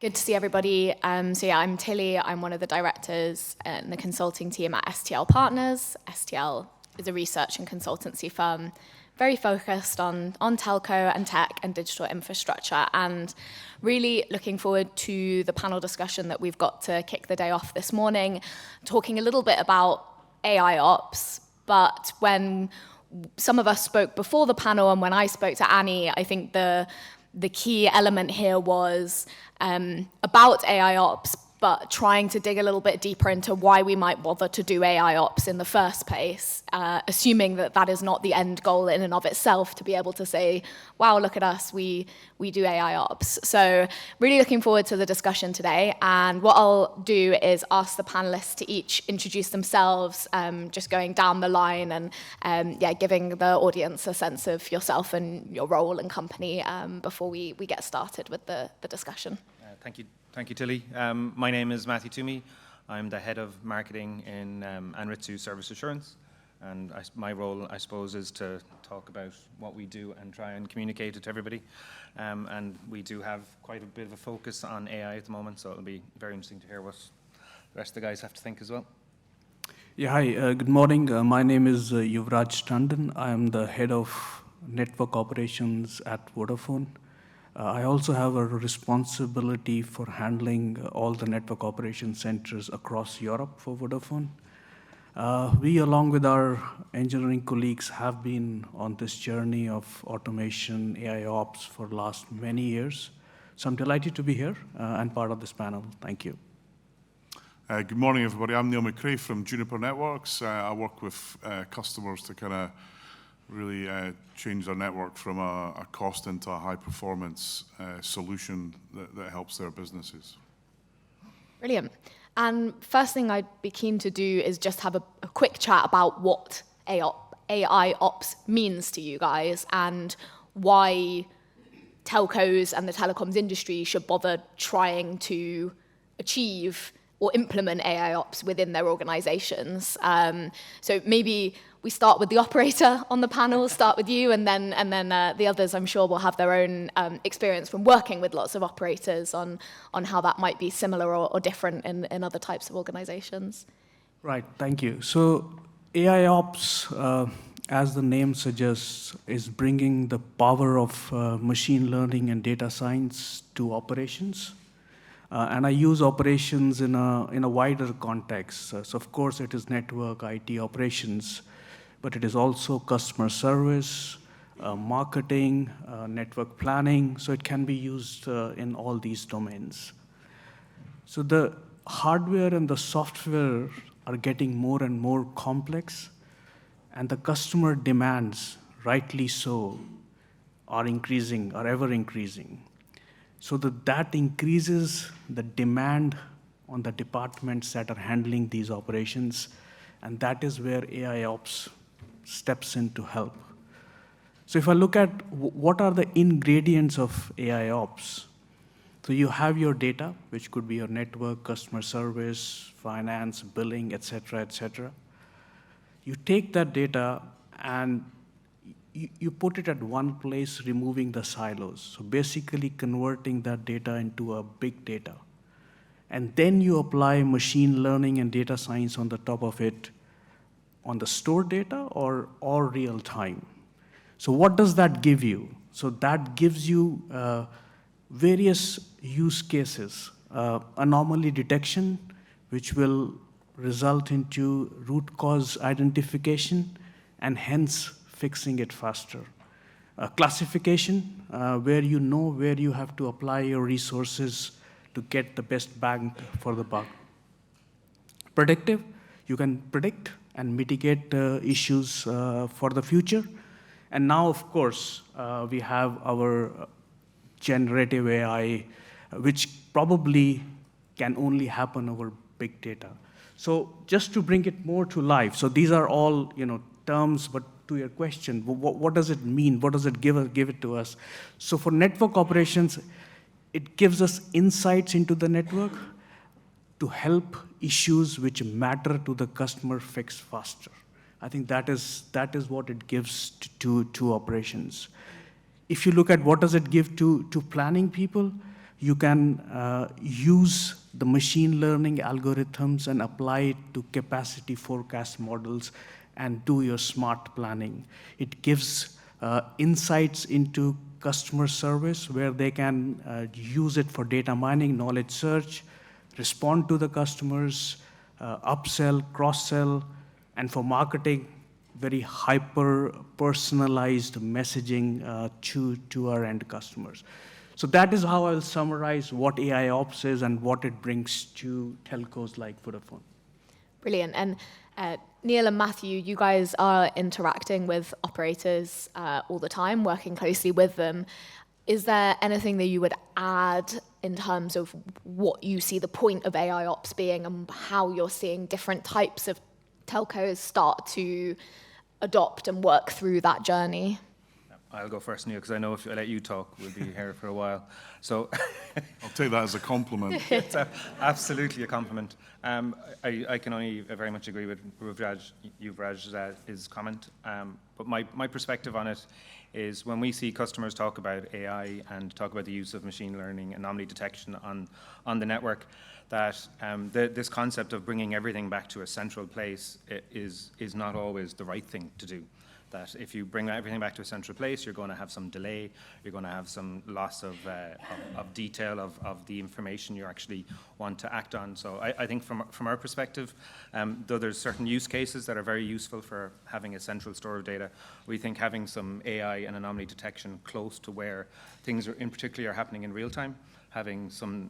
Good to see everybody. So yeah, I'm Tilly. I'm one of the directors in the consulting team at STL Partners. STL is a research and consultancy firm very focused on telco and tech and digital infrastructure, and really looking forward to the panel discussion that we've got to kick the day off this morning, talking a little bit about AIOps. But when some of us spoke before the panel and when I spoke to Annie, I think the key element here was about AIOps, but trying to dig a little bit deeper into why we might bother to do AIOps in the first place, assuming that that is not the end goal in and of itself, to be able to say, wow, look at us, we do AIOps. So really looking forward to the discussion today. And what I'll do is ask the panelists to each introduce themselves, just going down the line and giving the audience a sense of yourself and your role and company before we get started with the discussion. Thank you, Tilly. My name is Matthew Twomey. I'm the head of marketing in Anritsu Service Assurance. And my role, I suppose, is to talk about what we do and try and communicate it to everybody. And we do have quite a bit of a focus on AI at the moment, so it'll be very interesting to hear what the rest of the guys have to think as well. Yeah, hi, good morning. My name is Yuvraj Tandon. I am the head of network operations at Vodafone. I also have a responsibility for handling all the network operation centers across Europe for Vodafone. We, along with our engineering colleagues, have been on this journey of automation, AIOps for the last many years. So I'm delighted to be here and part of this panel. Thank you. Good morning, everybody. I'm McRae from Juniper Networks. I work with customers to kind of really change their network from a cost into a high-performance solution that helps their businesses. Brilliant. And first thing I'd be keen to do is just have a quick chat about what AIOps means to you guys and why telcos and the telecoms industry should bother trying to achieve or implement AIOps within their organizations. So maybe we start with the operator on the panel, start with you, and then the others, I'm sure, will have their own experience from working with lots of operators on how that might be similar or different in other types of organizations. Right, thank you. So AIOps, as the name suggests, is bringing the power of machine learning and data science to operations. And I use operations in a wider context. So of course, it is network, IT operations, but it is also customer service, marketing, network planning. So it can be used in all these domains. So the hardware and the software are getting more and more complex, and the customer demands, rightly so, are ever increasing. So that increases the demand on the departments that are handling these operations, and that is where AIOps steps in to help. So if I look at what are the ingredients of AIOps, so you have your data, which could be your network, customer service, finance, billing, et cetera. You take that data and you put it at one place, removing the silos. So basically converting that data into a big data. And then you apply machine learning and data science on the top of it on the stored data or real time. So what does that give you? So that gives you various use cases. Anomaly detection, which will result into root cause identification and hence fixing it faster. Classification, where you know where you have to apply your resources to get the best bang for the buck. Predictive, you can predict and mitigate issues for the future. And now, of course, we have our generative AI, which probably can only happen over big data. So just to bring it more to life, so these are all terms, but to your question, what does it mean? What does it give it to us? So for network operations, it gives us insights into the network to help issues which matter to the customer fix faster. I think that is what it gives to operations. If you look at what does it give to planning people, you can use the machine learning algorithms and apply it to capacity forecast models and do your smart planning. It gives insights into customer service where they can use it for data mining, knowledge search, respond to the customers, upsell, cross-sell, and for marketing, very hyper-personalized messaging to our end customers. So that is how I'll summarize what AIOps is and what it brings to telcos like Vodafone. Brilliant. And Neil and Matthew, you guys are interacting with operators all the time, working closely with them. Is there anything that you would add in terms of what you see the point of AIOps being and how you're seeing different types of telcos start to adopt and work through that journey? I'll go first, Neil, because I know if I let you talk, we'll be here for a while. So I'll take that as a compliment. It's absolutely a compliment. I can only very much agree with Yuvraj's comment. But my perspective on it is when we see customers talk about AI and talk about the use of machine learning and anomaly detection on the network, that this concept of bringing everything back to a central place is not always the right thing to do. That if you bring everything back to a central place, you're going to have some delay, you're going to have some loss of detail of the information you actually want to act on. So I think from our perspective, though there's certain use cases that are very useful for having a central store of data, we think having some AI and anomaly detection close to where things are in particular are happening in real time, having some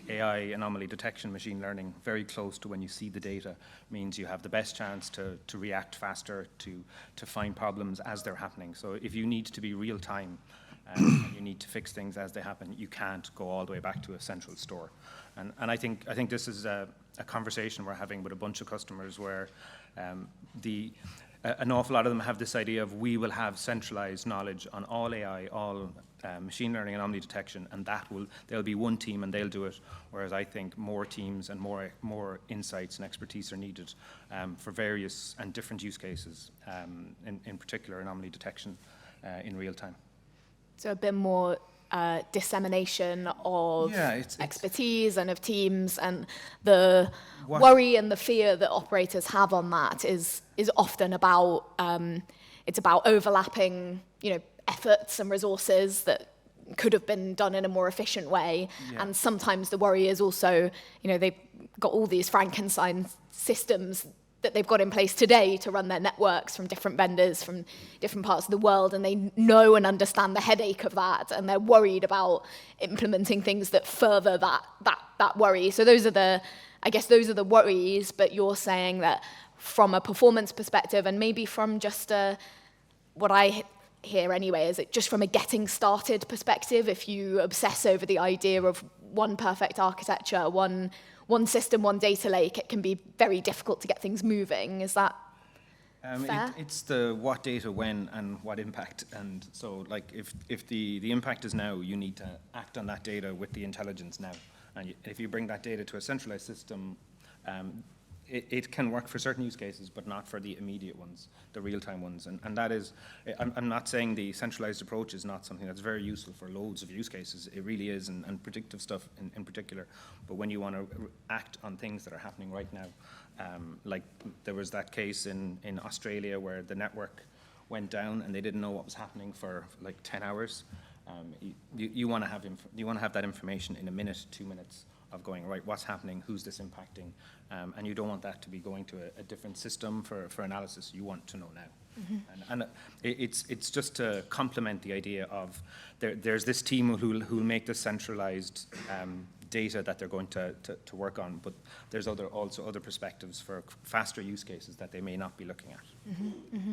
AI anomaly detection, machine learning, very close to when you see the data means you have the best chance to react faster, to find problems as they're happening. So if you need to be real time and you need to fix things as they happen, you can't go all the way back to a central store. And I think this is a conversation we're having with a bunch of customers where an awful lot of them have this idea of we will have centralized knowledge on all AI, all machine learning and anomaly detection, and there'll be one team and they'll do it. Whereas I think more teams and more insights and expertise are needed for various and different use cases, in particular anomaly detection in real time. So a bit more dissemination of expertise and of teams, and the worry and the fear that operators have on that is often about it's about overlapping, efforts and resources that could have been done in a more efficient way. Yeah. And sometimes the worry is also, they've got all these Frankenstein systems that they've got in place today to run their networks from different vendors from different parts of the world, and they know and understand the headache of that, and they're worried about implementing things that further that worry. So those are the worries, but you're saying that from a performance perspective, and maybe from just what I hear anyway, is it just from a getting started perspective, if you obsess over the idea of one perfect architecture, one system, one data lake, it can be very difficult to get things moving. Is that fair? It's the what data when and what impact. And so like if the impact is now, you need to act on that data with the intelligence now. And if you bring that data to a centralized system, it can work for certain use cases, but not for the immediate ones, the real-time ones. And that is, I'm not saying the centralized approach is not something that's very useful for loads of use cases. It really is, and predictive stuff in particular. But when you want to act on things that are happening right now, like there was that case in Australia where the network went down and they didn't know what was happening for like 10 hours. You want to have that information in a minute, 2 minutes, of going, right, what's happening, who's this impacting, and you don't want that to be going to a different system for analysis. You want to know now. Mm-hmm. And it's just to complement the idea of there's this team who'll make the centralized data that they're going to work on, but there's also other perspectives for faster use cases that they may not be looking at. Mm-hmm. Mm-hmm.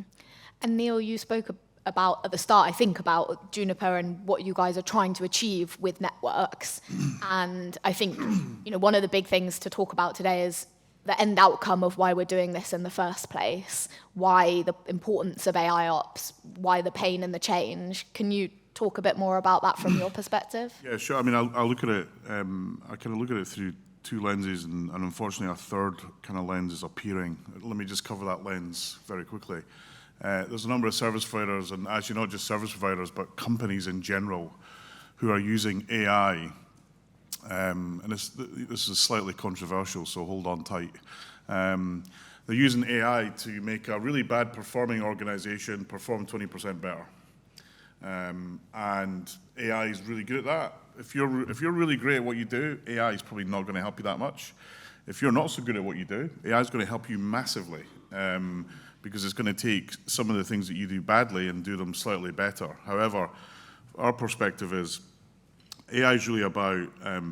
And Neil, you spoke about at the start, I think, about Juniper and what you guys are trying to achieve with networks. And I think, one of the big things to talk about today is the end outcome of why we're doing this in the first place, why the importance of AIOps, why the pain and the change. Can you talk a bit more about that from your perspective? Yeah, sure. I mean, I'll look at it, I kind of look at it through two lenses, and unfortunately a third kind of lens is appearing. Let me just cover that lens very quickly. There's a number of service providers, and actually not just service providers, but companies in general, who are using AI, and this is slightly controversial, so hold on tight. They're using AI to make a really bad performing organization perform 20% better. And AI is really good at that. If you're really great at what you do, AI is probably not going to help you that much. If you're not so good at what you do, AI is going to help you massively, because it's going to take some of the things that you do badly and do them slightly better. However, our perspective is AI is really about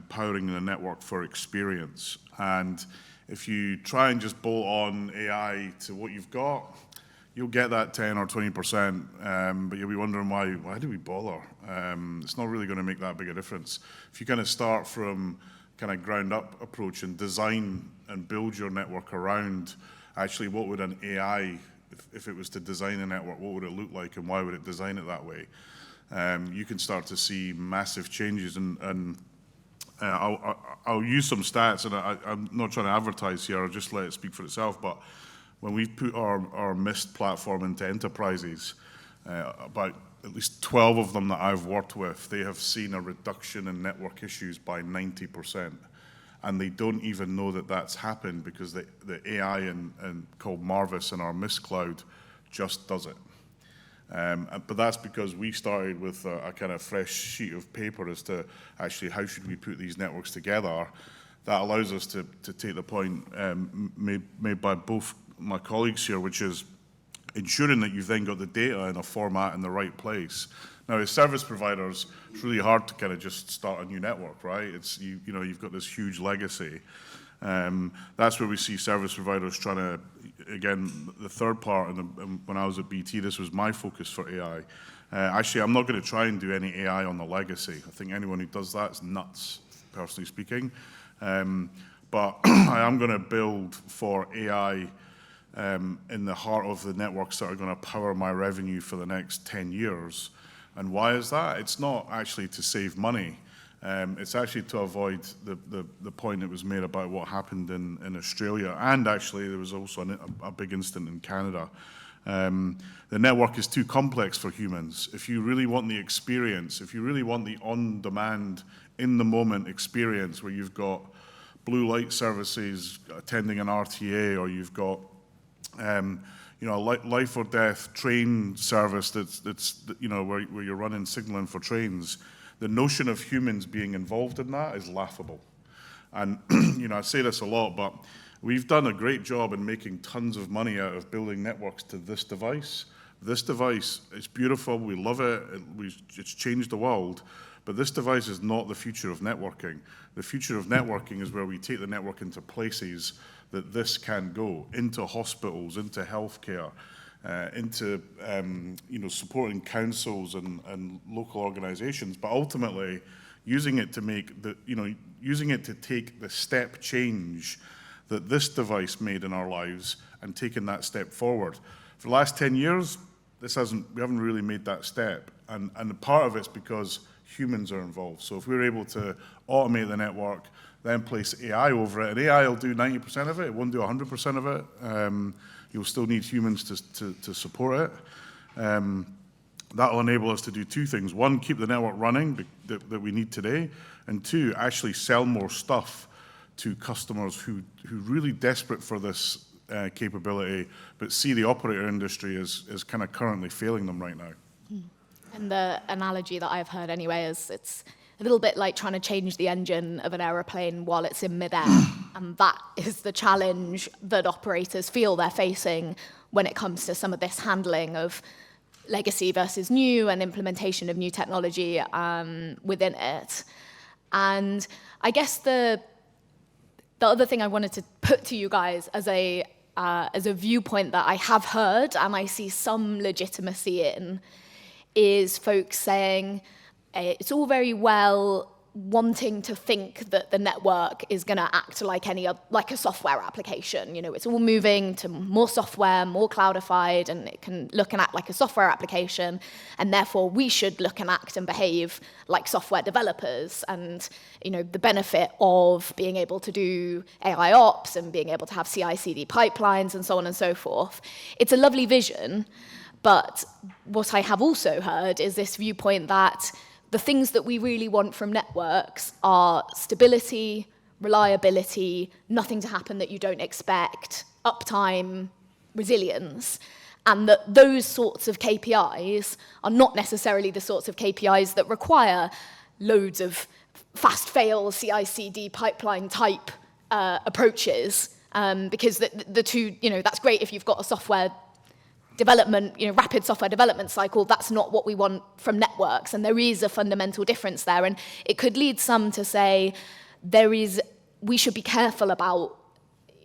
powering the network for experience. And if you try and just bolt on AI to what you've got, you'll get that 10 or 20%, but you'll be wondering why do we bother? It's not really going to make that big a difference. If you kind of start from kind of ground up approach and design and build your network around actually what would an AI, if it was to design a network, what would it look like and why would it design it that way? You can start to see massive changes, and I'll use some stats, and I'm not trying to advertise here, I'll just let it speak for itself, but when we put our Mist platform into enterprises, about at least 12 of them that I've worked with, they have seen a reduction in network issues by 90%. And they don't even know that that's happened because the AI called Marvis in our Mist cloud just does it. But that's because we started with a kind of fresh sheet of paper as to actually how should we put these networks together. That allows us to take the point made by both my colleagues here, which is ensuring that you've then got the data in a format in the right place. Now, as service providers, it's really hard to kind of just start a new network, right? It's you've got this huge legacy. That's where we see service providers trying to, again, the third part, and when I was at BT, this was my focus for AI. Actually, I'm not going to try and do any AI on the legacy. I think anyone who does that is nuts, personally speaking. But I am going to build for AI in the heart of the networks that are going to power my revenue for the next 10 years. And why is that? It's not actually to save money. It's actually to avoid the point that was made about what happened in Australia. And actually, there was also a big incident in Canada. The network is too complex for humans. If you really want the experience, if you really want the on-demand, in-the-moment experience where you've got blue light services attending an RTA, or you've got life or death train service that's where you're running signaling for trains, the notion of humans being involved in that is laughable. And I say this a lot, but we've done a great job in making tons of money out of building networks to this device. This device is beautiful, we love it, it's changed the world, but this device is not the future of networking. The future of networking is where we take the network into places that this can go, into hospitals, into healthcare, into supporting councils and local organizations, but ultimately using it to take the step change that this device made in our lives and taking that step forward. For the last 10 years, we haven't really made that step, and part of it's because humans are involved. So if we're able to automate the network, then place AI over it, and AI will do 90% of it, it won't do 100% of it. You'll still need humans to support it. That will enable us to do two things. One, keep the network running that we need today, and two, actually sell more stuff to customers who really desperate for this capability, but see the operator industry as kind of currently failing them right now. And the analogy that I've heard anyway is it's a little bit like trying to change the engine of an aeroplane while it's in midair. And that is the challenge that operators feel they're facing when it comes to some of this handling of legacy versus new and implementation of new technology within it. And I guess the other thing I wanted to put to you guys as a viewpoint that I have heard and I see some legitimacy in is folks saying it's all very well wanting to think that the network is going to act like a software application. It's all moving to more software, more cloudified, and it can look and act like a software application, and therefore we should look and act and behave like software developers. And the benefit of being able to do AIOps and being able to have CI/CD pipelines and so on and so forth. It's a lovely vision, but what I have also heard is this viewpoint that the things that we really want from networks are stability, reliability, nothing to happen that you don't expect, uptime, resilience, and that those sorts of KPIs are not necessarily the sorts of KPIs that require loads of fast fail CI/CD pipeline type approaches, because the two, that's great if you've got a software development, rapid software development cycle. That's not what we want from networks, and there is a fundamental difference there. And it could lead some to say we should be careful about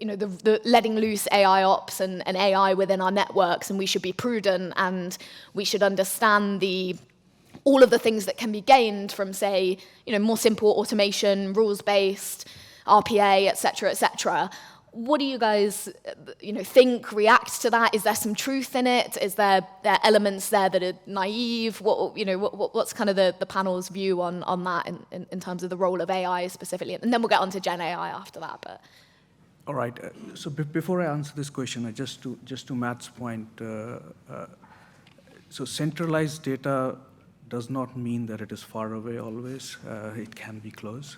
the letting loose AIOps and AI within our networks, and we should be prudent, and we should understand all of the things that can be gained from, say, more simple automation, rules-based, RPA, et cetera, What do you guys, think, react to that? Is there some truth in it? Is there elements there that are naive? What's kind of the panel's view on that in terms of the role of AI specifically? And then we'll get on to Gen AI after that. But all right. So before I answer this question, just to Matt's point, so centralized data does not mean that it is far away always. It can be close.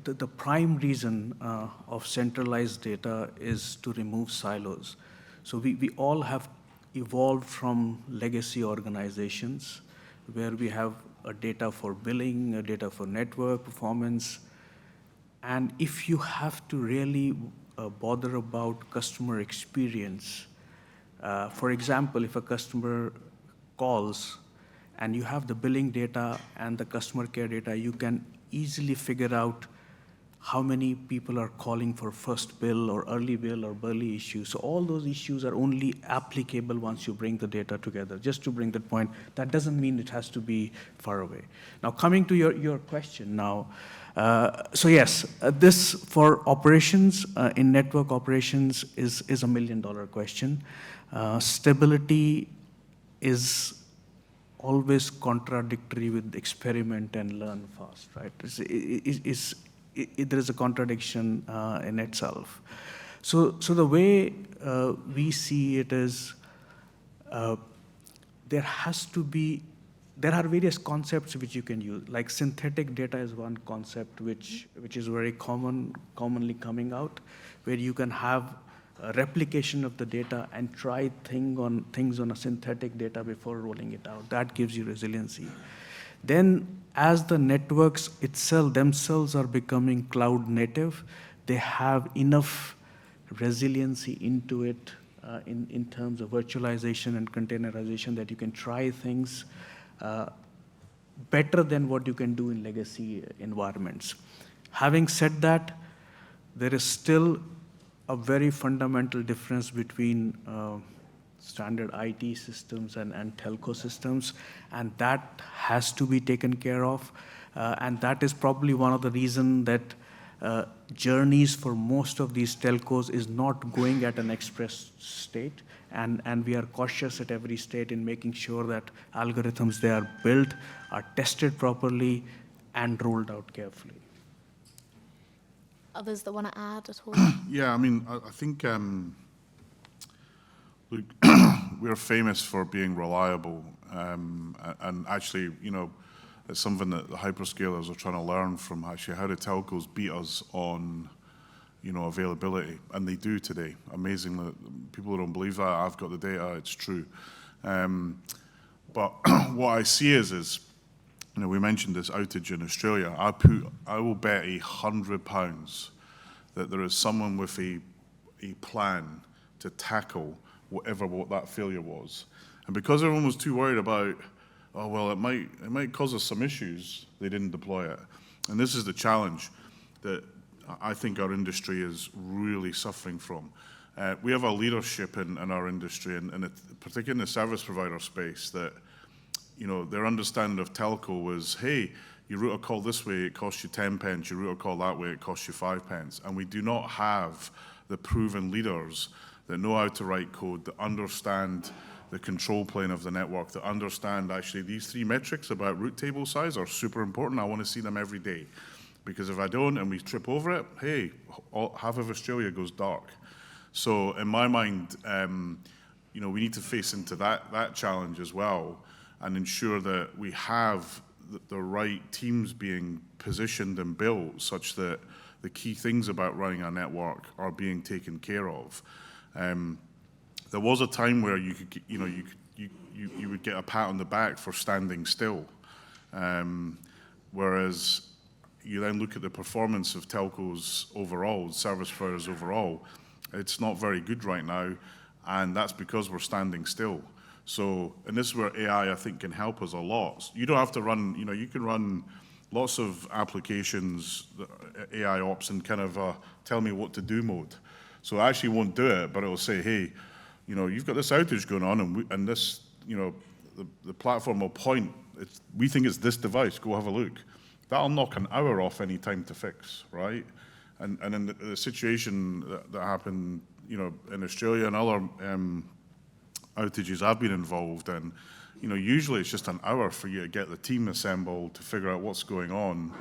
The prime reason of centralized data is to remove silos. So we all have evolved from legacy organizations where we have a data for billing, a data for network performance. And if you have to really bother about customer experience, for example, if a customer calls and you have the billing data and the customer care data, you can easily figure out how many people are calling for first bill or early issues. So all those issues are only applicable once you bring the data together. Just to bring that point, that doesn't mean it has to be far away. Now, coming to your question now, so yes, this for operations, in network operations is $1 million question. Stability is always contradictory with experiment and learn fast, right? There is a contradiction in itself. So the way we see it is there are various concepts which you can use. Like synthetic data is one concept which is very commonly coming out, where you can have a replication of the data and try things on a synthetic data before rolling it out. That gives you resiliency. Then, as the networks themselves are becoming cloud native, they have enough resiliency into it in terms of virtualization and containerization that you can try things better than what you can do in legacy environments. Having said that, there is still a very fundamental difference between standard IT systems and telco systems, and that has to be taken care of. And that is probably one of the reasons that journeys for most of these telcos is not going at an express state, and we are cautious at every state in making sure that algorithms they are built are tested properly and rolled out carefully. Others that want to add at all? Yeah, I mean, I think look, we're famous for being reliable, and actually, it's something that the hyperscalers are trying to learn from. Actually, how do telcos beat us on, availability? And they do today. Amazingly, people don't believe that. I've got the data. It's true. But what I see is, we mentioned this outage in Australia. I will bet £100 that there is someone with a plan to tackle whatever that failure was. And because everyone was too worried about, it might cause us some issues, they didn't deploy it. And this is the challenge that I think our industry is really suffering from. We have a leadership in our industry, and particularly in the service provider space, that their understanding of telco was, hey, you route a call this way, it costs you 10 pence. You route a call that way, it costs you 5 pence. And we do not have the proven leaders that know how to write code, that understand the control plane of the network, that understand actually these 3 metrics about route table size are super important. I want to see them every day. Because if I don't and we trip over it, hey, half of Australia goes dark. So in my mind, we need to face into that challenge as well. and ensure that we have the right teams being positioned and built such that the key things about running a network are being taken care of. There was a time where you could, you would get a pat on the back for standing still, whereas you then look at the performance of telcos overall, service providers overall, it's not very good right now, and that's because we're standing still. So, and this is where AI, I think, can help us a lot. You don't have to run, you can run lots of applications, AIOps, in kind of a tell me what to do mode. So I actually won't do it, but it'll say, hey, you've got this outage going on, and this, the platform will point, we think it's this device, go have a look. That'll knock an hour off any time to fix, right? And in the situation that happened, in Australia and other outages I've been involved in, usually it's just an hour for you to get the team assembled to figure out what's going on.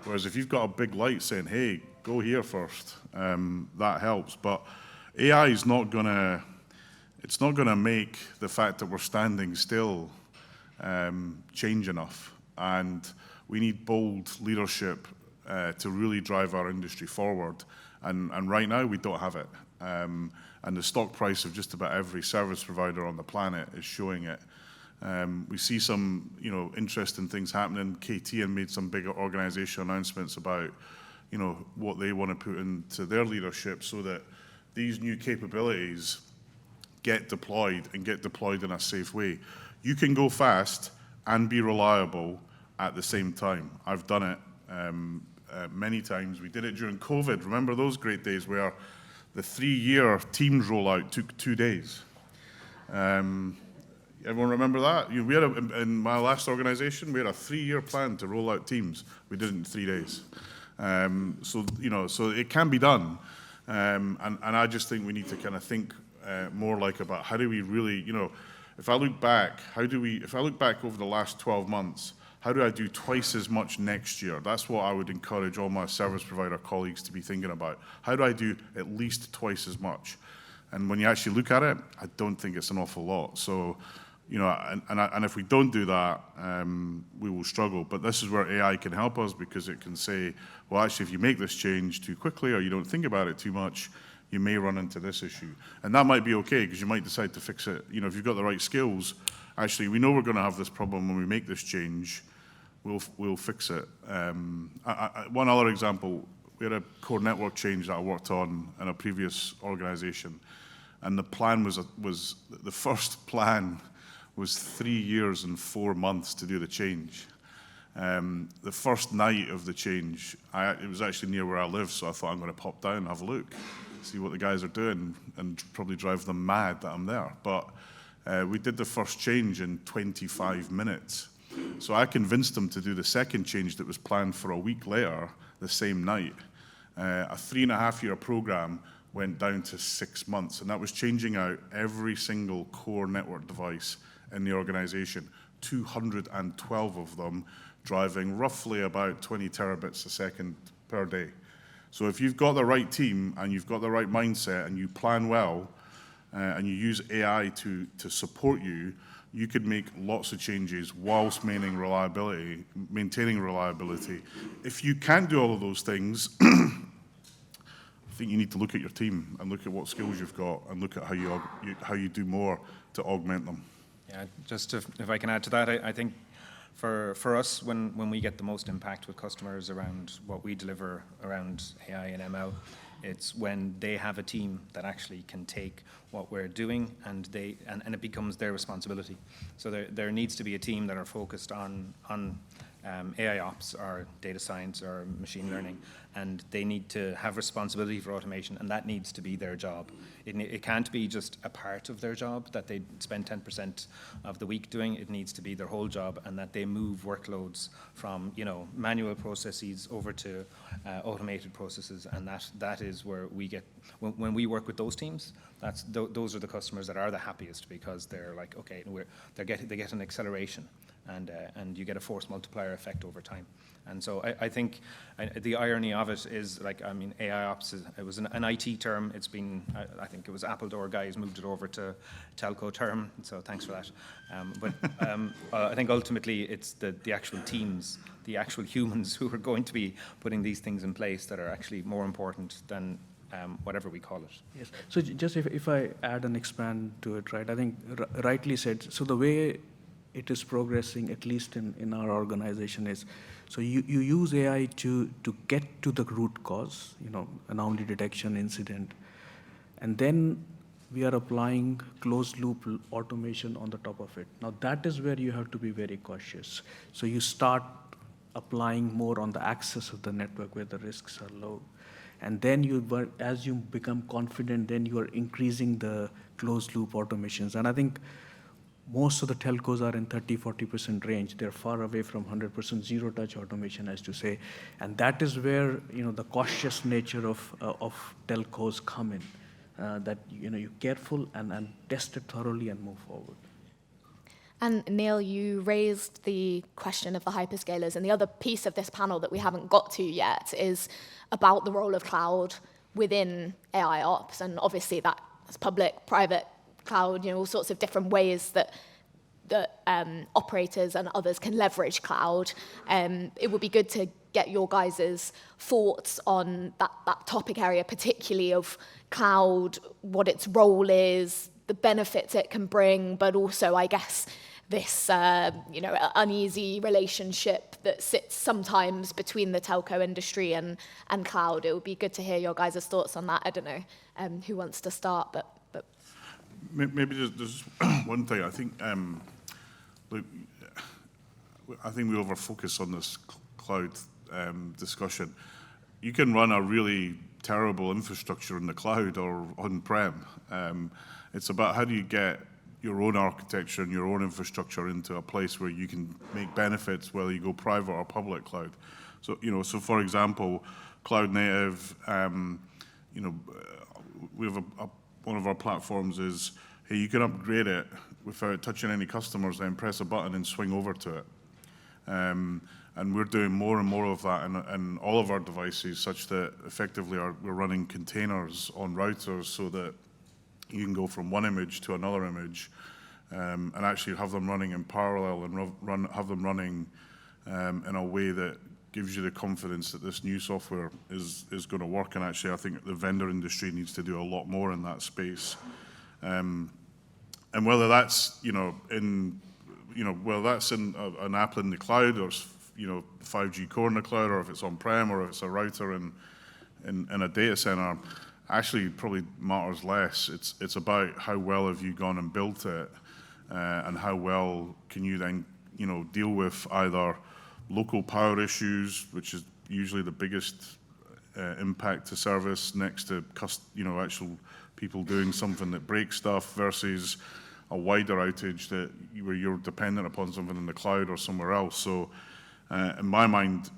Whereas if you've got a big light saying, hey, go here first, that helps. But AI is not gonna make the fact that we're standing still change enough. And we need bold leadership to really drive our industry forward. And right now we don't have it. And the stock price of just about every service provider on the planet is showing it. We see some, interesting things happening. KTN made some big organizational announcements about, what they want to put into their leadership so that these new capabilities get deployed in a safe way. You can go fast and be reliable at the same time. I've done it many times. We did it during COVID. Remember those great days where the 3-year Teams rollout took 2 days? Everyone remember that? We had in my last organization, we had a 3-year plan to roll out Teams. We did it in 3 days. So it can be done. And I just think we need to kind of think more about how do we really, if I look back over the last 12 months, how do I do twice as much next year? That's what I would encourage all my service provider colleagues to be thinking about. How do I do at least twice as much? And when you actually look at it, I don't think it's an awful lot. So, and if we don't do that, we will struggle. But this is where AI can help us, because it can say, well, actually, if you make this change too quickly or you don't think about it too much, you may run into this issue. And that might be okay, because you might decide to fix it. If you've got the right skills, actually, we know we're going to have this problem when we make this change. We'll fix it. One other example, we had a core network change that I worked on in a previous organization, and the plan was the first plan was 3 years and 4 months to do the change. The first night of the change, it was actually near where I live, so I thought I'm going to pop down and have a look, see what the guys are doing, and probably drive them mad that I'm there. But we did the first change in 25 minutes. So I convinced them to do the second change that was planned for a week later, the same night. A 3.5-year program went down to 6 months, and that was changing out every single core network device in the organization, 212 of them, driving roughly about 20 terabits a second per day. So if you've got the right team and you've got the right mindset and you plan well and you use AI to support you, you could make lots of changes whilst maintaining reliability. If you can't do all of those things, I think you need to look at your team and look at what skills you've got and look at how you do more to augment them. Yeah, just if I can add to that, I think for us, when we get the most impact with customers around what we deliver around AI and ML, it's when they have a team that actually can take what we're doing and it becomes their responsibility. So there needs to be a team that are focused on AIOps or data science or machine learning, and they need to have responsibility for automation, and that needs to be their job. It can't be just a part of their job that they spend 10% of the week doing. It needs to be their whole job, and that they move workloads from manual processes over to automated processes, and that is where we get, when we work with those teams, those are the customers that are the happiest, because they're like, okay, they get an acceleration. and you get a force multiplier effect over time. And so I think the irony of it is, like, I mean, AIOps, it was an IT term. It's been, I think it was Appledore guys moved it over to telco term, so thanks for that. But I think ultimately it's the actual teams, the actual humans who are going to be putting these things in place that are actually more important than whatever we call it. Yes. So just if I add and expand to it, right? I think rightly said. So the way it is progressing, at least in our organization, is so you use AI to get to the root cause, anomaly detection, incident, and then we are applying closed loop automation on the top of it. Now that is where you have to be very cautious. So you start applying more on the access of the network where the risks are low. And then as you become confident, then you are increasing the closed loop automations. And I think most of the telcos are in 30-40% range. They're far away from 100% zero-touch automation, as to say. And that is where the cautious nature of telcos come in. That you're careful and test it thoroughly and move forward. And Neil, you raised the question of the hyperscalers, and the other piece of this panel that we haven't got to yet is about the role of cloud within AIOps, and obviously that's public, private cloud, all sorts of different ways that operators and others can leverage cloud. It would be good to get your guys' thoughts on that topic area, particularly of cloud, what its role is, the benefits it can bring, but also, I guess, this uneasy relationship that sits sometimes between the telco industry and cloud. It would be good to hear your guys' thoughts on that. I don't know who wants to start, but maybe there's one thing. I think we over-focus on this cloud discussion. You can run a really terrible infrastructure in the cloud or on-prem. It's about how do you get your own architecture and your own infrastructure into a place where you can make benefits, whether you go private or public cloud. So, so for example, cloud native, we have one of our platforms is, hey, you can upgrade it without touching any customers, then press a button and swing over to it. And we're doing more and more of that in all of our devices, such that effectively we're running containers on routers so that you can go from one image to another image and actually have them running in parallel and have them running in a way that gives you the confidence that this new software is going to work. And actually, I think the vendor industry needs to do a lot more in that space. And whether that's whether that's in an app in the cloud or 5G core in the cloud, or if it's on-prem, or if it's a router in a data center, actually probably matters less. It's about how well have you gone and built it, and how well can you then deal with either local power issues, which is usually the biggest impact to service, next to actual people doing something that breaks stuff, versus a wider outage where you're dependent upon something in the cloud or somewhere else. So in my mind,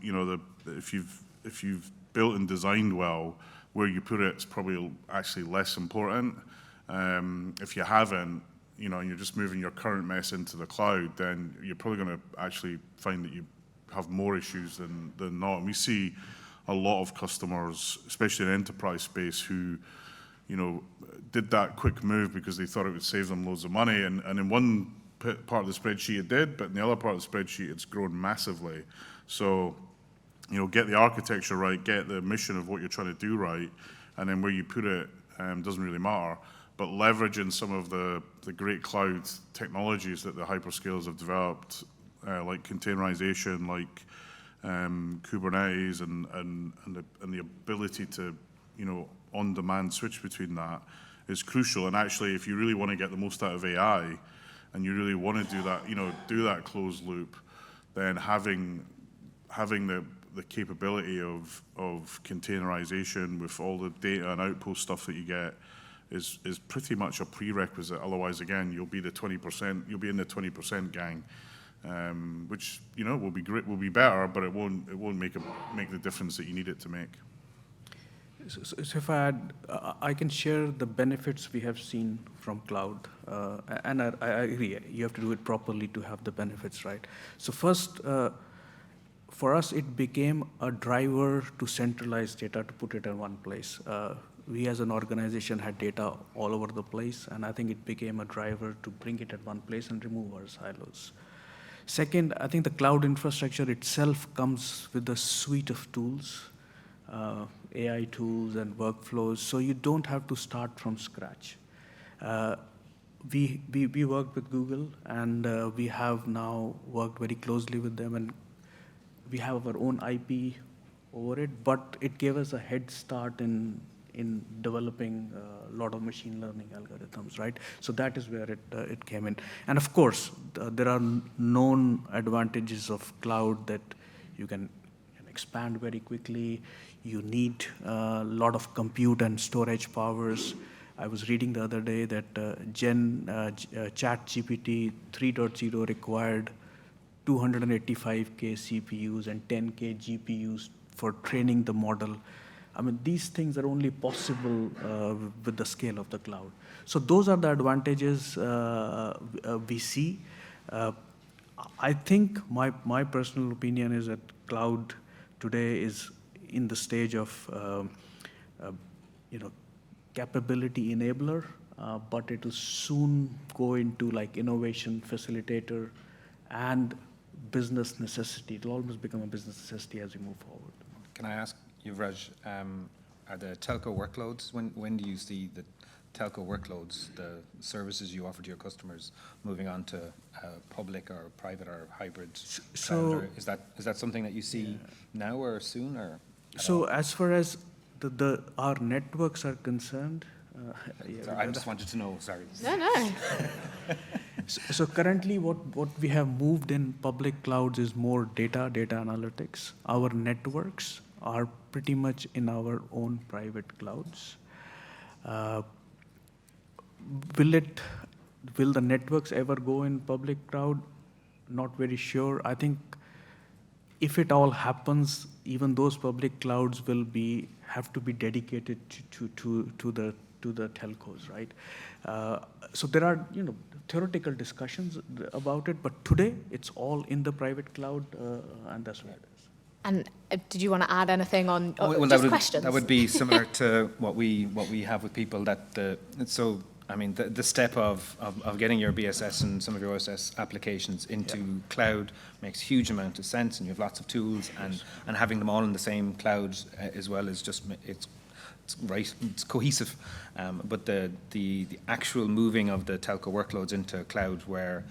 if you've built and designed well, where you put it is probably actually less important. If you haven't, and you're just moving your current mess into the cloud, then you're probably going to actually find that you have more issues than not. And we see a lot of customers, especially in the enterprise space, who did that quick move because they thought it would save them loads of money. And in one part of the spreadsheet it did, but in the other part of the spreadsheet it's grown massively. So, get the architecture right, get the mission of what you're trying to do right, and then where you put it doesn't really matter. But leveraging some of the great cloud technologies that the hyperscalers have developed, like containerization, like Kubernetes, and the ability to, on-demand switch between that is crucial. And actually, if you really want to get the most out of AI, and you really want to do that, do that closed loop, then having the capability of containerization with all the data and outpost stuff that you get is pretty much a prerequisite. Otherwise, again, you'll be in the 20% gang, which will be great, will be better, but it won't make the difference that you need it to make. So if I add, I can share the benefits we have seen from cloud. And I agree, you have to do it properly to have the benefits, right? So first, for us, it became a driver to centralize data, to put it in one place. We as an organization had data all over the place, and I think it became a driver to bring it at one place and remove our silos. Second, I think the cloud infrastructure itself comes with a suite of tools, AI tools and workflows, so you don't have to start from scratch. We worked with Google, and we have now worked very closely with them, and we have our own IP over it, but it gave us a head start in developing a lot of machine learning algorithms, right? So that is where it came in. And of course, there are known advantages of cloud that you can expand very quickly. You need a lot of compute and storage powers. I was reading the other day that ChatGPT 3.0 required 285K CPUs and 10K GPUs for training the model. I mean, these things are only possible with the scale of the cloud. So those are the advantages we see. I think my personal opinion is that cloud today is in the stage of capability enabler, but it will soon go into like innovation facilitator and business necessity. It will almost become a business necessity as we move forward. Can I ask, Yuvraj, are the telco workloads, when do you see the telco workloads, the services you offer to your customers, moving on to public or private or hybrid? So is that something that you see now or soon, or? So as far as our networks are concerned, sorry, I just wanted to know. Sorry. No. So currently, what we have moved in public clouds is more data analytics. Our networks are pretty much in our own private clouds. Will the networks ever go in public cloud? Not very sure. I think if it all happens, even those public clouds will have to be dedicated to the telcos, right? So there are theoretical discussions about it, but today it's all in the private cloud, and that's where it is. And did you want to add anything on questions? That would be similar to what we have with people. The step of getting your BSS and some of your OSS applications into cloud makes huge amount of sense, and you have lots of tools, and having them all in the same cloud as well is just it's right, it's cohesive. But the actual moving of the telco workloads into cloud, where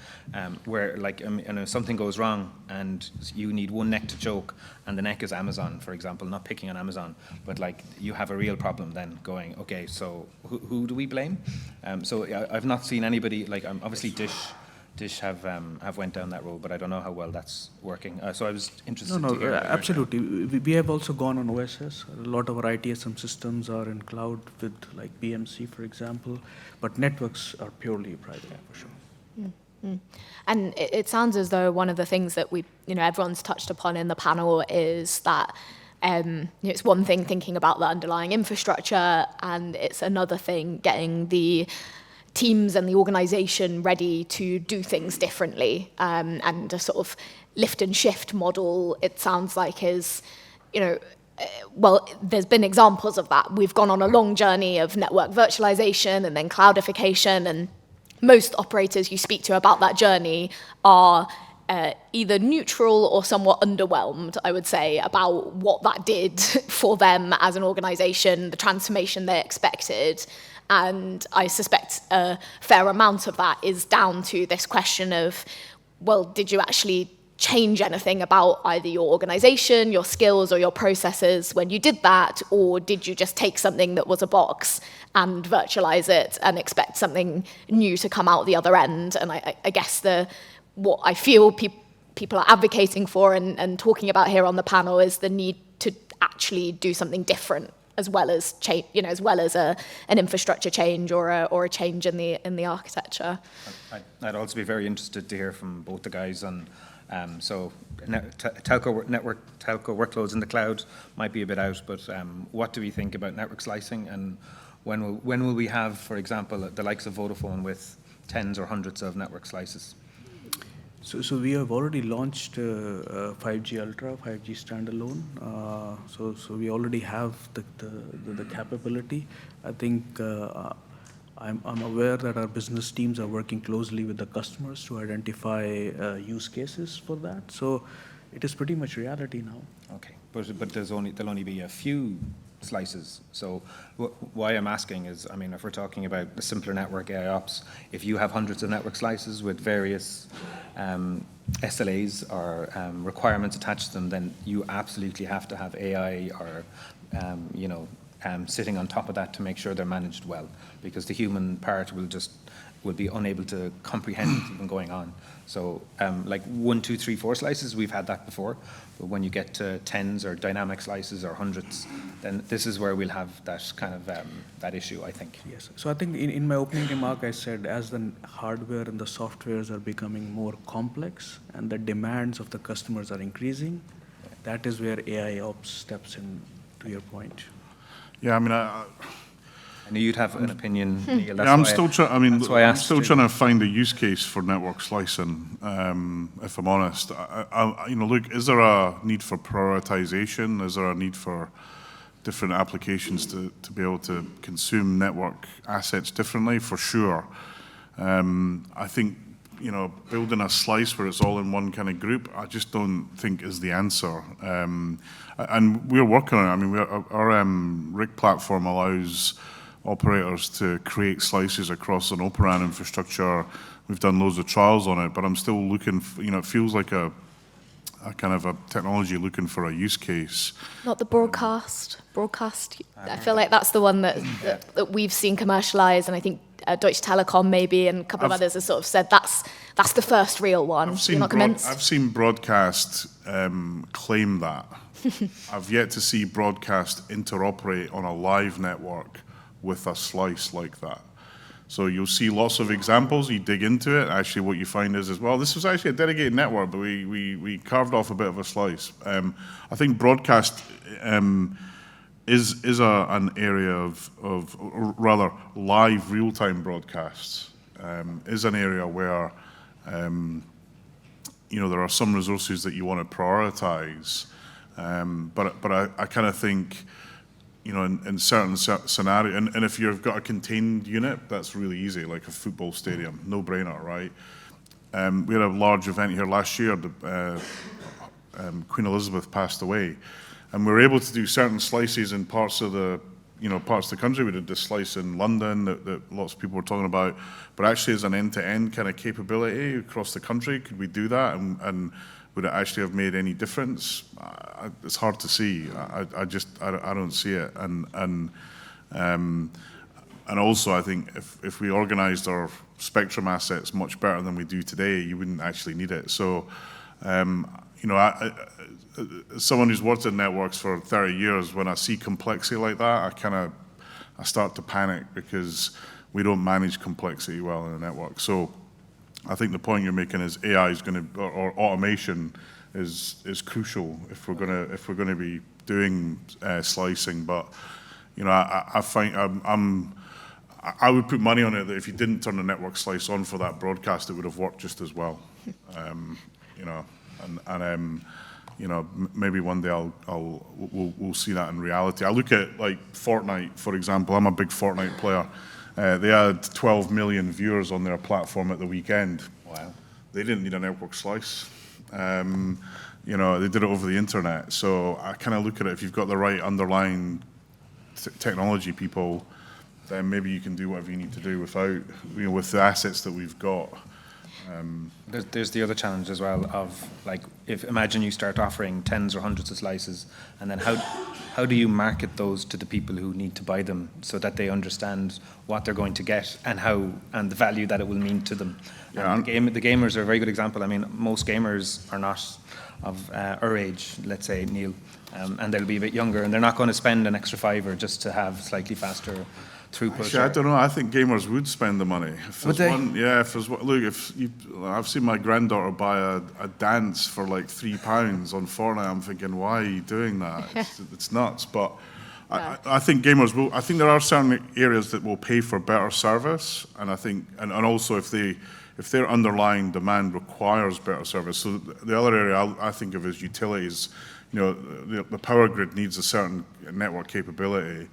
something goes wrong and you need one neck to choke, and the neck is Amazon, for example, not picking on Amazon, but like you have a real problem then going, okay, so who do we blame? So I've not seen anybody, like obviously Dish have went down that road, but I don't know how well that's working. So I was interested to hear. Absolutely. We have also gone on OSS. A lot of our ITSM systems are in cloud with like BMC, for example, but networks are purely private, for sure. Mm-hmm. And it sounds as though one of the things that everyone's touched upon in the panel is that it's one thing thinking about the underlying infrastructure, and it's another thing getting the teams and the organization ready to do things differently, and a sort of lift and shift model, it sounds like, is, there's been examples of that. We've gone on a long journey of network virtualization and then cloudification, and most operators you speak to about that journey are either neutral or somewhat underwhelmed, I would say, about what that did for them as an organization, the transformation they expected. And I suspect a fair amount of that is down to this question of, well, did you actually change anything about either your organization, your skills, or your processes when you did that, or did you just take something that was a box and virtualize it and expect something new to come out the other end? And I guess what I feel people are advocating for and talking about here on the panel is the need to actually do something different, as well as change, as well as an infrastructure change or a change in the architecture. I'd also be very interested to hear from both the guys on So network telco workloads in the cloud might be a bit out, but what do we think about network slicing, and when will we have, for example, the likes of Vodafone with tens or hundreds of network slices? So we have already launched 5G Ultra, 5G standalone. So we already have the capability. I think I'm aware that our business teams are working closely with the customers to identify use cases for that. So it is pretty much reality now. Okay, but there'll only be a few slices. So why I'm asking is, I mean, if we're talking about the simpler network AIOps, if you have hundreds of network slices with various SLAs or requirements attached to them, then you absolutely have to have AI or sitting on top of that to make sure they're managed well, because the human part will be unable to comprehend what's even going on. So like 1, 2, 3, 4 slices, we've had that before, but when you get to tens or dynamic slices or hundreds, then this is where we'll have that kind of that issue, I think. Yes. So I think in my opening remark, I said as the hardware and the softwares are becoming more complex and the demands of the customers are increasing, that is where AIOps steps in, to your point. Yeah, I mean, I knew you'd have an opinion, Neil. I'm still trying to find a use case for network slicing. If I'm honest, look, is there a need for prioritization? Is there a need for different applications to be able to consume network assets differently? For sure. I think building a slice where it's all in one kind of group, I just don't think is the answer. And we're working on it. I mean, our RIG platform allows operators to create slices across an Open RAN infrastructure. We've done loads of trials on it, but I'm still looking for, it feels like a kind of a technology looking for a use case. Not the broadcast. I feel like that's the one that we've seen commercialized, and I think Deutsche Telekom maybe and a couple of others have sort of said that's the first real one. You're not convinced? I've seen broadcast claim that. I've yet to see broadcast interoperate on a live network with a slice like that. So you'll see lots of examples, you dig into it, actually what you find is, well, this was actually a dedicated network, but we carved off a bit of a slice. I think broadcast is an area of or rather live real-time broadcasts, is an area where there are some resources that you want to prioritize, but I kind of think in certain scenarios, and if you've got a contained unit, that's really easy, like a football stadium, no-brainer, right? We had a large event here last year. Queen Elizabeth passed away, and we were able to do certain slices in parts of the country. We did this slice in London that lots of people were talking about, but actually as an end-to-end kind of capability across the country, could we do that? And would it actually have made any difference? It's hard to see. I don't see it. And also, I think if we organised our spectrum assets much better than we do today, you wouldn't actually need it. So, someone who's worked in networks for 30 years, when I see complexity like that, I start to panic because we don't manage complexity well in a network. So I think the point you're making is AI is going to, or automation is crucial if we're going to be doing slicing. But I find I would put money on it that if you didn't turn the network slice on for that broadcast, it would have worked just as well. Maybe one day we'll see that in reality. I look at like Fortnite, for example. I'm a big Fortnite player. They had 12 million viewers on their platform at the weekend. Wow. They didn't need a network slice. They did it over the internet. So I kind of look at it, if you've got the right underlying technology people, then maybe you can do whatever you need to do without, with the assets that we've got. There's the other challenge as well of, like, imagine you start offering tens or hundreds of slices, and then how do you market those to the people who need to buy them so that they understand what they're going to get and the value that it will mean to them? Yeah. The gamers are a very good example. I mean, most gamers are not of our age, let's say, Neil, and they'll be a bit younger, and they're not going to spend an extra $5 just to have slightly faster throughput. Actually, I don't know. I think gamers would spend the money. If Would there's they? one, yeah. If there's one, look, if you, I've seen my granddaughter buy a dance for like £3 on Fortnite. I'm thinking, why are you doing that? It's nuts. But I think gamers will. I think there are certain areas that will pay for better service, and I think, and also if their underlying demand requires better service. So the other area I think of is utilities. You know, the power grid needs a certain network capability.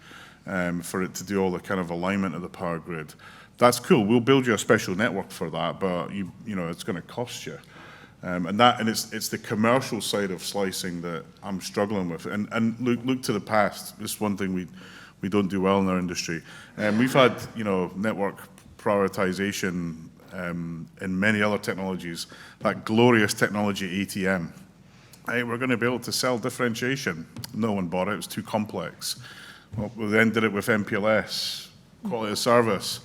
For it to do all the kind of alignment of the power grid. That's cool. We'll build you a special network for that, but you know it's going to cost you. And it's the commercial side of slicing that I'm struggling with. And look to the past. This is one thing we don't do well in our industry. We've had network prioritization in many other technologies. That glorious technology ATM. Hey, we're going to be able to sell differentiation. No one bought it. It was too complex. Well, we then did it with MPLS, quality of service,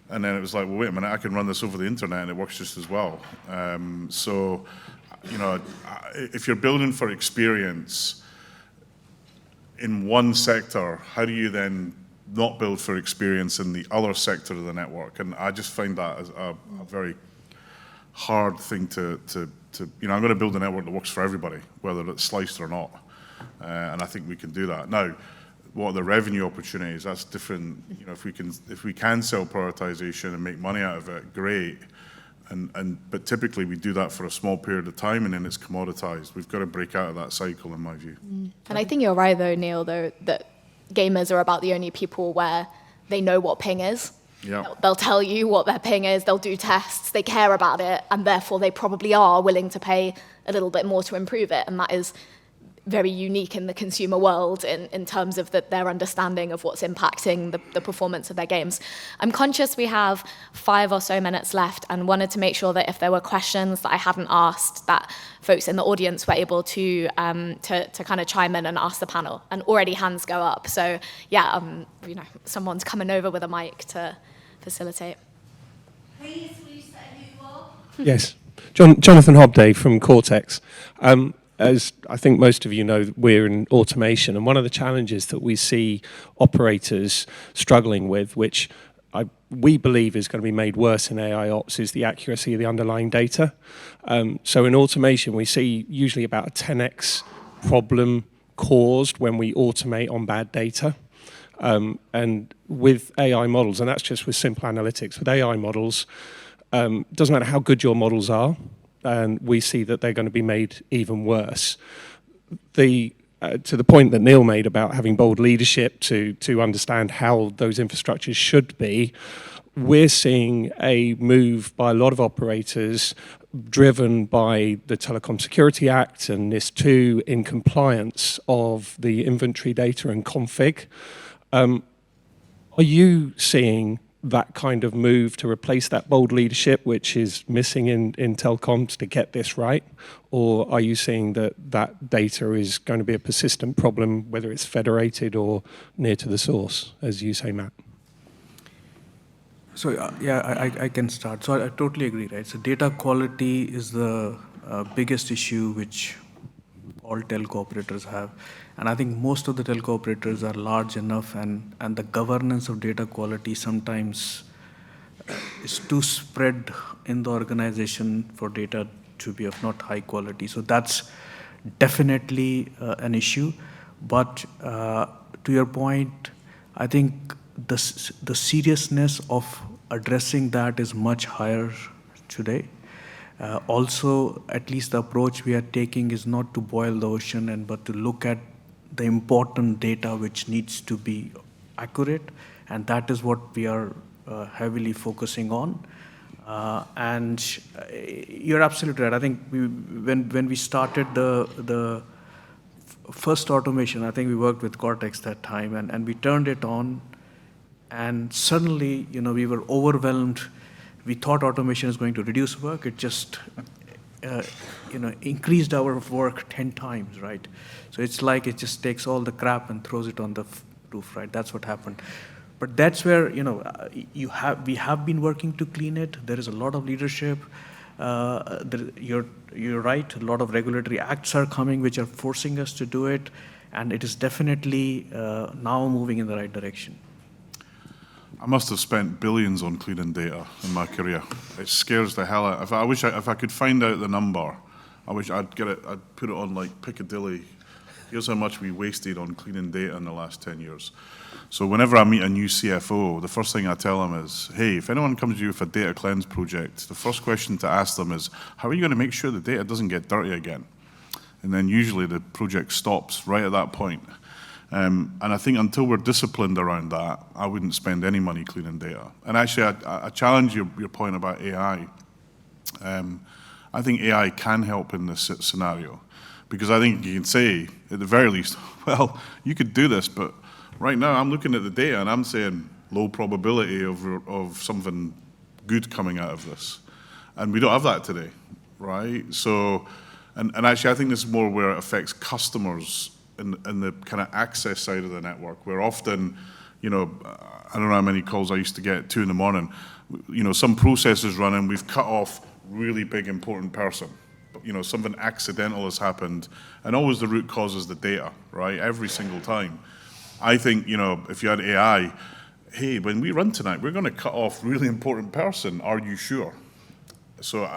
and then it was like, well, wait a minute, I can run this over the internet and it works just as well. So, if you're building for experience in one sector, how do you then not build for experience in the other sector of the network? And I just find that as a very hard thing to I'm going to build a network that works for everybody, whether it's sliced or not. And I think we can do that. Now, what are the revenue opportunities? That's different. If we can sell prioritization and make money out of it, great. But typically we do that for a small period of time and then it's commoditized. We've got to break out of that cycle, in my view. And I think you're right, though, Neil, that gamers are about the only people where they know what ping is. Yeah. They'll tell you what their ping is, they'll do tests, they care about it, and therefore they probably are willing to pay a little bit more to improve it. And that is very unique in the consumer world in terms of their understanding of what's impacting the performance of their games. I'm conscious we have 5 or so minutes left and wanted to make sure that if there were questions that I hadn't asked, that folks in the audience were able to kind of chime in and ask the panel. And already hands go up. So yeah, someone's coming over with a mic to facilitate. Please, will you say who you are? Yes. Jonathan Hobday from Cortex. As I think most of you know, we're in automation, and one of the challenges that we see operators struggling with, which we believe is going to be made worse in AIOps, is the accuracy of the underlying data. So in automation, we see usually about a 10x problem caused when we automate on bad data. And with AI models, and that's just with simple analytics, with AI models, doesn't matter how good your models are, and we see that they're going to be made even worse. To the point that Neil made about having bold leadership to understand how those infrastructures should be, we're seeing a move by a lot of operators driven by the Telecom Security Act and NIS2 in compliance of the inventory data and config. Are you seeing that kind of move to replace that bold leadership, which is missing in telecoms to get this right? Or are you seeing that data is going to be a persistent problem, whether it's federated or near to the source, as you say, Matt? So I can start. So I totally agree, right? So data quality is the biggest issue which all telco operators have. And I think most of the telco operators are large enough, and the governance of data quality sometimes is too spread in the organization for data to be of not high quality. So that's definitely an issue. But to your point, I think the seriousness of addressing that is much higher today. Also, at least the approach we are taking is not to boil the ocean, but to look at the important data which needs to be accurate, and that is what we are heavily focusing on. And you're absolutely right. I think when we started the first automation, I think we worked with Cortex that time, and we turned it on, and suddenly, we were overwhelmed. We thought automation is going to reduce work. It just increased our work 10 times, right? So it's like it just takes all the crap and throws it on the roof, right? That's what happened. But that's where, we have been working to clean it. There is a lot of leadership. You're right. A lot of regulatory acts are coming which are forcing us to do it, and it is definitely now moving in the right direction. I must have spent billions on cleaning data in my career. It scares the hell out. If I could find out the number, I wish I'd get it. I'd put it on like Piccadilly. Here's how much we wasted on cleaning data in the last 10 years. So whenever I meet a new CFO, the first thing I tell them is, hey, if anyone comes to you with a data cleanse project, the first question to ask them is, how are you going to make sure the data doesn't get dirty again? And then usually the project stops right at that point. And I think until we're disciplined around that, I wouldn't spend any money cleaning data. And actually, I challenge your point about AI. I think AI can help in this scenario, because I think you can say, at the very least, well, you could do this, but right now I'm looking at the data and I'm saying low probability of something good coming out of this. And we don't have that today, right? So, and actually I think this is more where it affects customers in the kind of access side of the network, where often, I don't know how many calls I used to get at 2 in the morning, some process is running, we've cut off really big important person. Something accidental has happened, and always the root cause is the data, right? Every single time. I think, if you had AI, hey, when we run tonight, we're going to cut off really important person. Are you sure? So,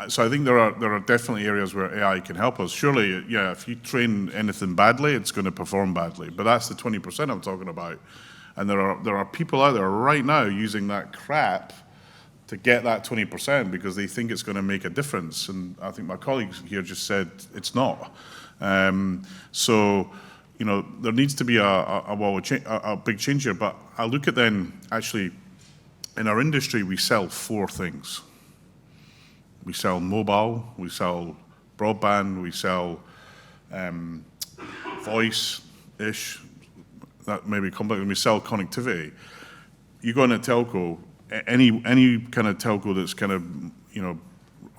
so I think there are definitely areas where AI can help us. Surely, yeah, if you train anything badly, it's going to perform badly. But that's the 20% I'm talking about. And there are people out there right now using that crap to get that 20% because they think it's going to make a difference. And I think my colleagues here just said it's not. So, there needs to be a big change here. But I look at then, actually, in our industry, we sell 4 things. We sell mobile, we sell broadband, we sell voice-ish, that may be complex, and we sell connectivity. You go in a telco, any kind of telco that's kind of,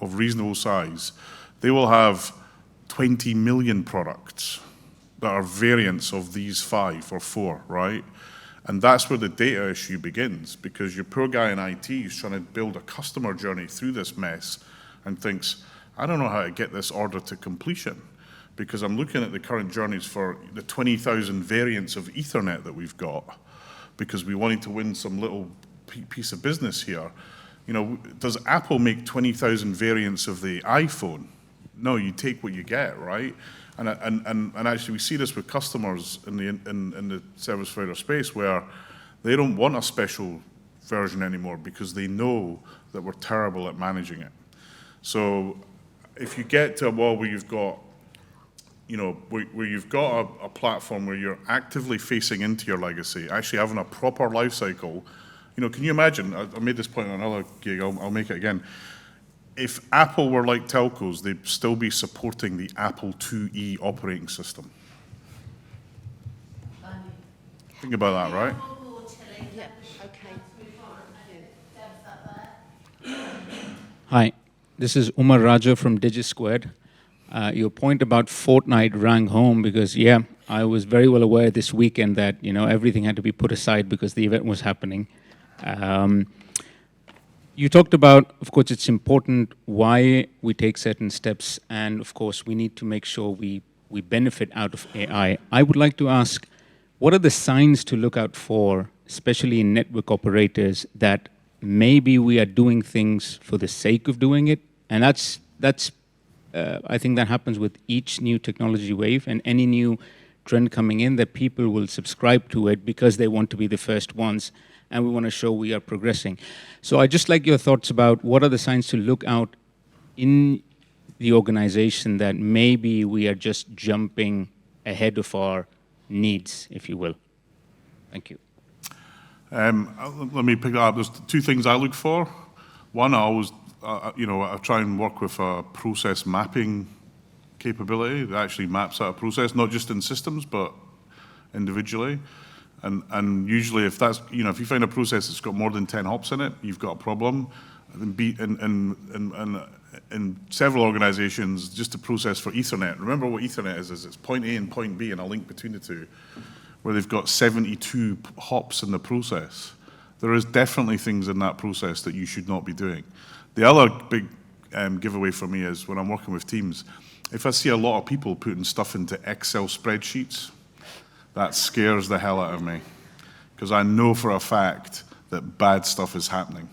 of reasonable size, they will have 20 million products that are variants of these 5 or 4, right? And that's where the data issue begins, because your poor guy in IT is trying to build a customer journey through this mess and thinks, I don't know how to get this order to completion, because I'm looking at the current journeys for the 20,000 variants of Ethernet that we've got, because we wanted to win some little piece of business here. Does Apple make 20,000 variants of the iPhone? No, you take what you get, right? And actually, we see this with customers in the service provider space, where they don't want a special version anymore because they know that we're terrible at managing it. So if you get to a wall where you've got, where you've got a platform where you're actively facing into your legacy, actually having a proper life cycle, can you imagine? I made this point on another gig. I'll make it again. If Apple were like telcos, they'd still be supporting the Apple IIe operating system. Think about that, right? Yeah, okay. Hi, this is Umar Raja from DigiSquared. Your point about Fortnite rang home because, yeah, I was very well aware this weekend that, everything had to be put aside because the event was happening. You talked about, of course, it's important why we take certain steps, and of course, we need to make sure we benefit out of AI. I would like to ask, what are the signs to look out for, especially in network operators, that maybe we are doing things for the sake of doing it? And that's I think that happens with each new technology wave and any new trend coming in, that people will subscribe to it because they want to be the first ones, and we want to show we are progressing. So I'd just like your thoughts about what are the signs to look out in the organization that maybe we are just jumping ahead of our needs, if you will. Thank you. Let me pick that up. There's 2 things I look for. One, I always, I try and work with a process mapping capability that actually maps out a process, not just in systems, but individually. And usually, if that's, if you find a process that's got more than 10 hops in it, you've got a problem. In several organizations, just a process for Ethernet. Remember what Ethernet is it's point A and point B and a link between the 2, where they've got 72 hops in the process. There is definitely things in that process that you should not be doing. The other big giveaway for me is when I'm working with teams, if I see a lot of people putting stuff into Excel spreadsheets, that scares the hell out of me. because I know for a fact that bad stuff is happening.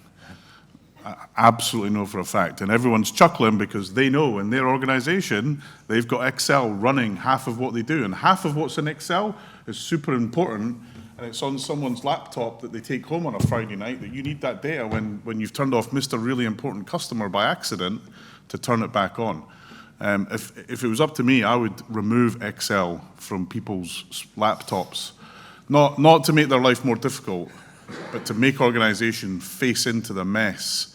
I absolutely know for a fact. And everyone's chuckling because they know in their organization, they've got Excel running half of what they do. And half of what's in Excel is super important, and it's on someone's laptop that they take home on a Friday night, that you need that data when you've turned off Mr. Really Important Customer by accident to turn it back on. If it was up to me, I would remove Excel from people's laptops. Not to make their life more difficult, but to make organizations face into the mess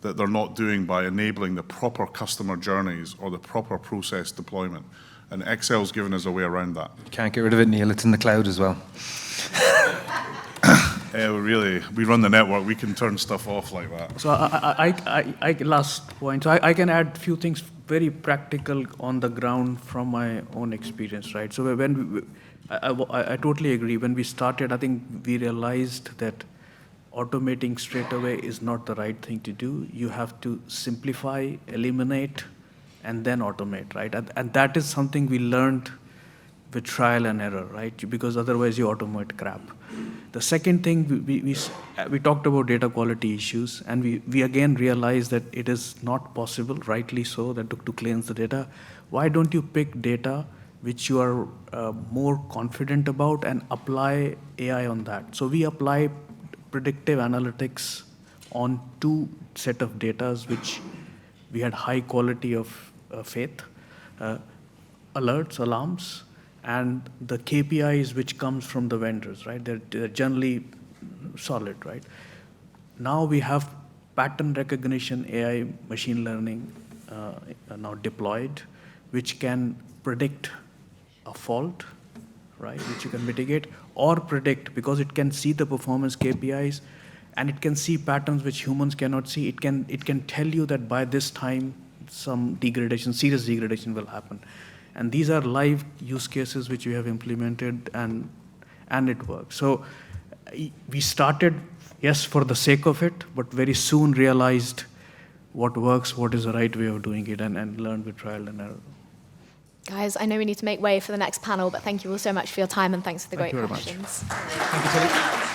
that they're not doing by enabling the proper customer journeys or the proper process deployment. And Excel's given us a way around that. Can't get rid of it, Neil. It's in the cloud as well. We run the network. We can turn stuff off like that. So I last point. So I can add a few things very practical on the ground from my own experience, right? So I totally agree. When we started, I think we realized that automating straight away is not the right thing to do. You have to simplify, eliminate, and then automate, right? And that is something we learned with trial and error, right? Because otherwise you automate crap. The second thing, we talked about data quality issues, and we again realized that it is not possible, rightly so, that to cleanse the data. Why don't you pick data which you are more confident about and apply AI on that? So we apply predictive analytics on two set of data which we had high quality of faith, alerts, alarms, and the KPIs which comes from the vendors, right? They're generally solid, right? Now we have pattern recognition, AI, machine learning now deployed, which can predict a fault, right? Which you can mitigate or predict, because it can see the performance KPIs and it can see patterns which humans cannot see. It can tell you that by this time some degradation, serious degradation will happen. And these are live use cases which we have implemented, and it works. So we started, yes, for the sake of it, but very soon realized what works, what is the right way of doing it, and learned with trial and error. Guys, I know we need to make way for the next panel, but thank you all so much for your time, and thanks for the great questions. Thank you, Tilly.